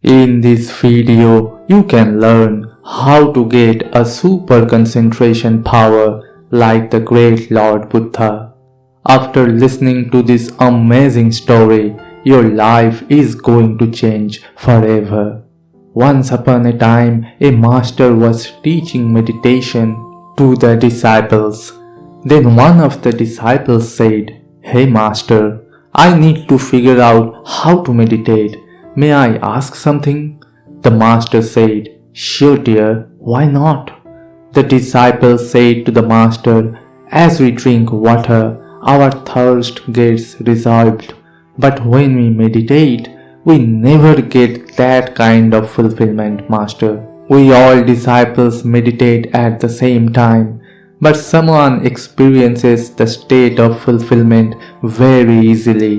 In this video, you can learn how to get a super concentration power like the great Lord Buddha. After listening to this amazing story, your life is going to change forever. Once upon a time, a master was teaching meditation to the disciples. Then one of the disciples said, "Hey master, I need to figure out how to meditate. May I ask something?" The master said, "Sure dear, why not?" The disciple said to the master, "As we drink water, our thirst gets resolved. But when we meditate, we never get that kind of fulfillment, master. We all disciples meditate at the same time, but someone experiences the state of fulfillment very easily.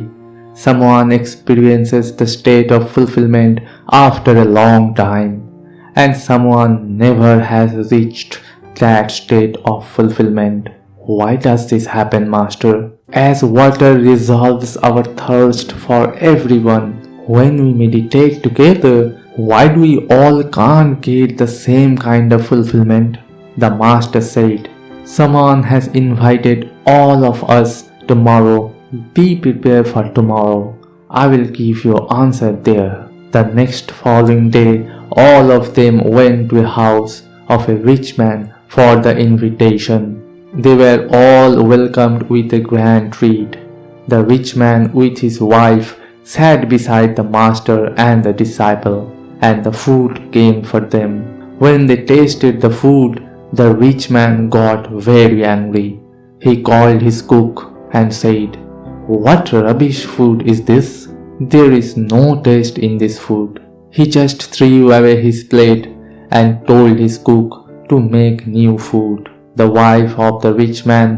Someone experiences the state of fulfillment after a long time, and someone never has reached that state of fulfillment. Why does this happen, master? As water resolves our thirst for everyone, when we meditate together, why do we all can't get the same kind of fulfillment?" The master said, "Someone has invited all of us tomorrow. Be prepared for tomorrow. I will give you answer there." The next following day, all of them went to a house of a rich man for the invitation. They were all welcomed with a grand treat. The rich man with his wife sat beside the master and the disciple, and the food came for them. When they tasted the food, the rich man got very angry. He called his cook and said, "What rubbish food is this? There is no taste in this food." He just threw away his plate and told his cook to make new food. The wife of the rich man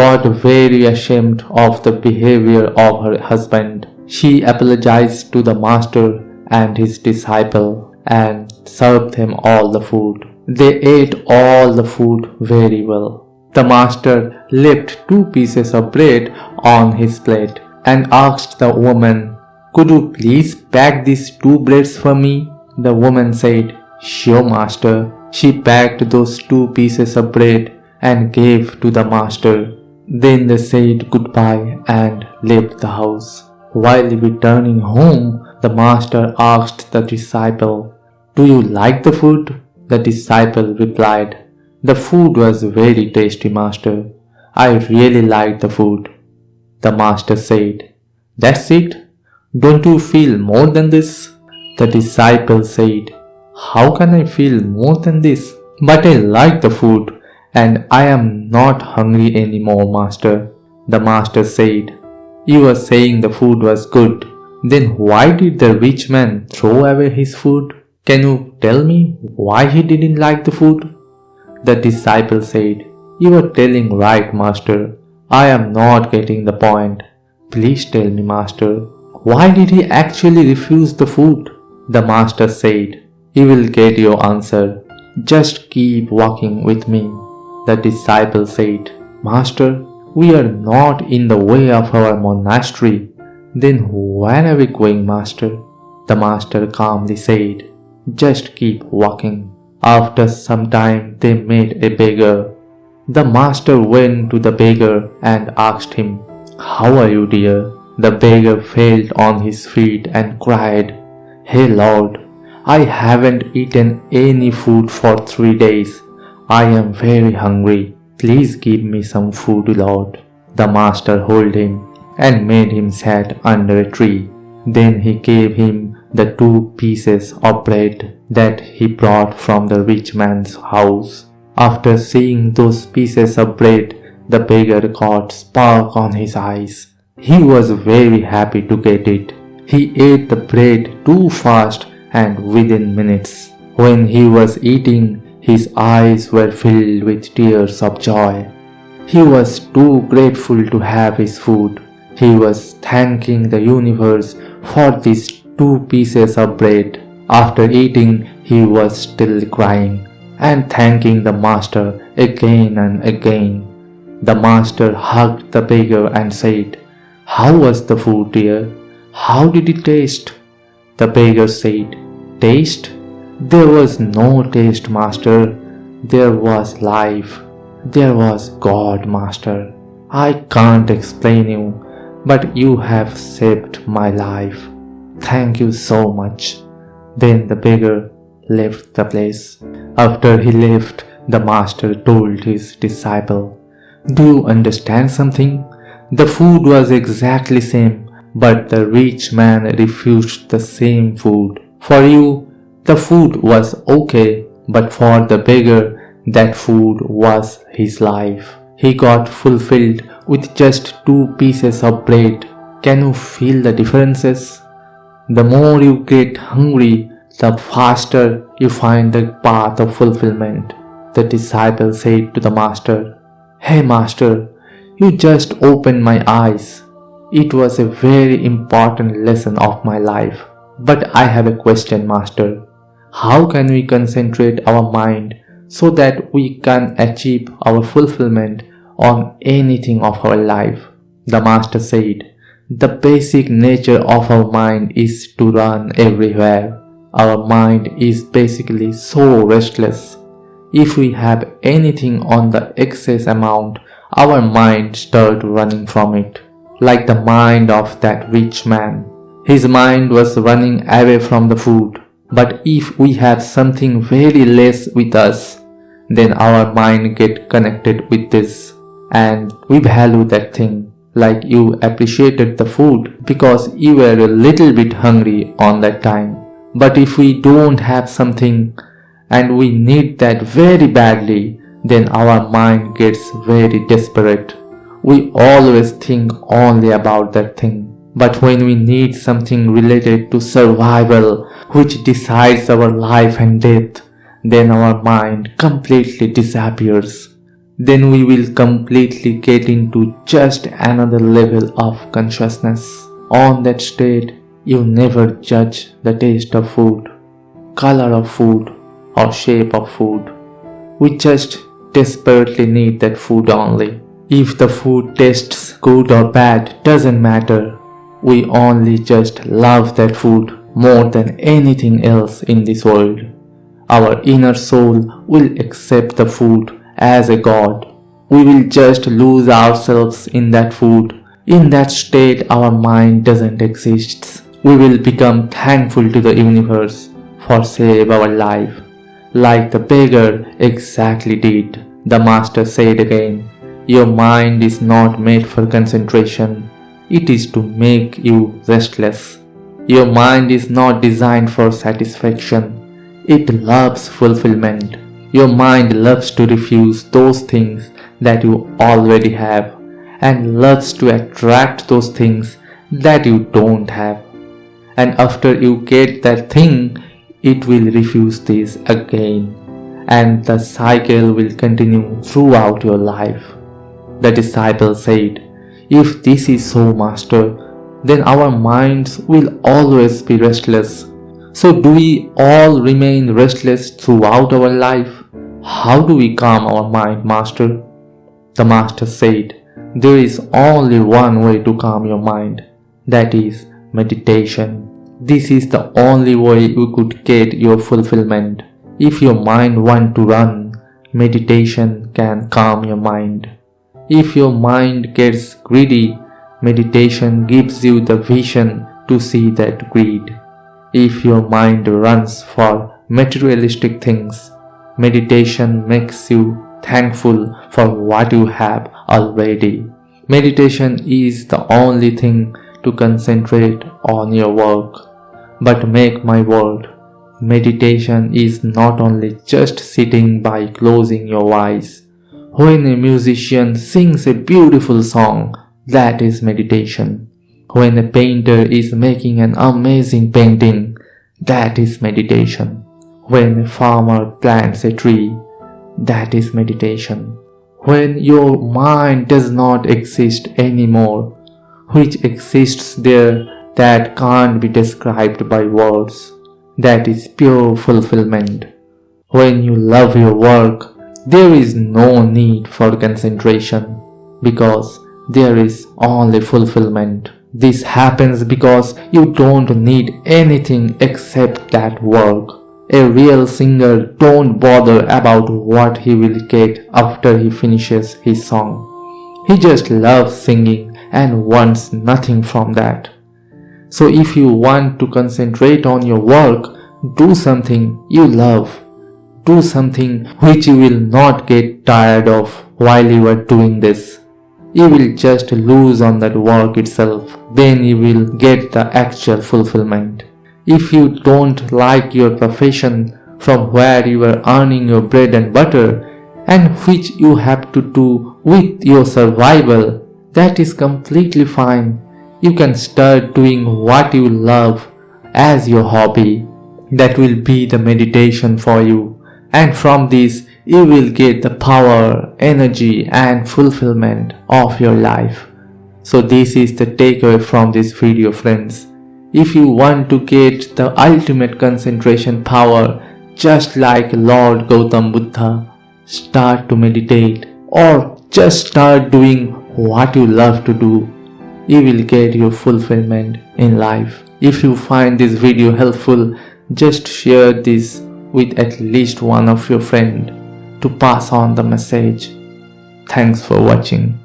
got very ashamed of the behavior of her husband. She apologized to the master and his disciple and served them all the food. They ate all the food very well. The master left 2 pieces of bread on his plate and asked the woman, "Could you please pack these 2 breads for me?" The woman said, "Sure, master." She packed those 2 pieces of bread and gave to the master. Then they said goodbye and left the house. While returning home, the master asked the disciple, "Do you like the food?" The disciple replied, "The food was very tasty, master. I really liked the food." The master said, "That's it? Don't you feel more than this?" The disciple said, "How can I feel more than this? But I like the food, and I am not hungry anymore, master." The master said, "You were saying the food was good. Then why did the rich man throw away his food? Can you tell me why he didn't like the food?" The disciple said, "You are telling right, master. I am not getting the point. Please tell me, master, why did he actually refuse the food?" The master said, "You will get your answer. Just keep walking with me." The disciple said, "Master, we are not in the way of our monastery. Then where are we going, master?" The master calmly said, "Just keep walking." After some time they met a beggar. The master went to the beggar and asked him, "How are you, dear?" The beggar fell on his feet and cried, "Hey Lord, I haven't eaten any food for 3 days. I am very hungry. Please give me some food, Lord." The master held him and made him sit under a tree. Then he gave him the 2 pieces of bread that he brought from the rich man's house. After seeing those pieces of bread, the beggar got spark on his eyes. He was very happy to get it. He ate the bread too fast and within minutes. When he was eating, his eyes were filled with tears of joy. He was too grateful to have his food. He was thanking the universe for these 2 pieces of bread. After eating, he was still crying and thanking the master again and again. The master hugged the beggar and said, "How was the food, dear? How did it taste?" The beggar said, taste? There was no taste, master. There was life. There was God, master. I can't explain you, but you have saved my life. Thank you so much. Then the beggar left the place. After he left, the master told his disciple, "Do you understand something? The food was exactly same, but the rich man refused the same food. For you, the food was okay, but for the beggar, that food was his life. He got fulfilled with just 2 pieces of bread. Can you feel the differences? The more you get hungry, the faster you find the path of fulfillment." The disciple said to the master, "Hey master, you just opened my eyes. It was a very important lesson of my life. But I have a question, master. How can we concentrate our mind so that we can achieve our fulfillment on anything of our life?" The master said, "The basic nature of our mind is to run everywhere. Our mind is basically so restless. If we have anything on the excess amount, our mind starts running from it. Like the mind of that rich man. His mind was running away from the food. But if we have something very less with us, then our mind gets connected with this, and we value that thing. Like you appreciated the food because you were a little bit hungry on that time. But if we don't have something and we need that very badly, then our mind gets very desperate. We always think only about that thing. But when we need something related to survival, which decides our life and death, then our mind completely disappears. Then we will completely get into just another level of consciousness. On that state, you never judge the taste of food, color of food, or shape of food. We just desperately need that food only. If the food tastes good or bad doesn't matter. We only just love that food more than anything else in this world. Our inner soul will accept the food as a god. We will just lose ourselves in that food. In that state, our mind doesn't exist. We will become thankful to the universe for save our life, like the beggar exactly did. The master said again, "Your mind is not made for concentration. It is to make you restless. Your mind is not designed for satisfaction. It loves fulfillment. Your mind loves to refuse those things that you already have and loves to attract those things that you don't have. And after you get that thing, it will refuse this again. And the cycle will continue throughout your life." The disciple said, "If this is so, master, then our minds will always be restless. So do we all remain restless throughout our life? How do we calm our mind, master?" The master said, "There is only one way to calm your mind. That is meditation. This is the only way you could get your fulfillment. If your mind wants to run, meditation can calm your mind. If your mind gets greedy, meditation gives you the vision to see that greed. If your mind runs for materialistic things, meditation makes you thankful for what you have already. Meditation is the only thing to concentrate on your work. But make my word, meditation is not only just sitting by closing your eyes. When a musician sings a beautiful song, that is meditation. When a painter is making an amazing painting, that is meditation. When a farmer plants a tree, that is meditation. When your mind does not exist anymore, which exists there that can't be described by words, that is pure fulfillment. When you love your work, there is no need for concentration because there is only fulfillment. This happens because you don't need anything except that work. A real singer don't bother about what he will get after he finishes his song. He just loves singing and wants nothing from that. So if you want to concentrate on your work, do something you love. Do something which you will not get tired of while you are doing this. You will just lose on that work itself. Then you will get the actual fulfillment. If you don't like your profession from where you are earning your bread and butter and which you have to do with your survival, that is completely fine. You can start doing what you love as your hobby. That will be the meditation for you. And from this, you will get the power, energy and fulfillment of your life. So this is the takeaway from this video, friends. If you want to get the ultimate concentration power, just like Lord Goutam Buddha, start to meditate or just start doing what you love to do. You will get your fulfillment in life. If you find this video helpful, just share this with at least one of your friends to pass on the message. Thanks for watching.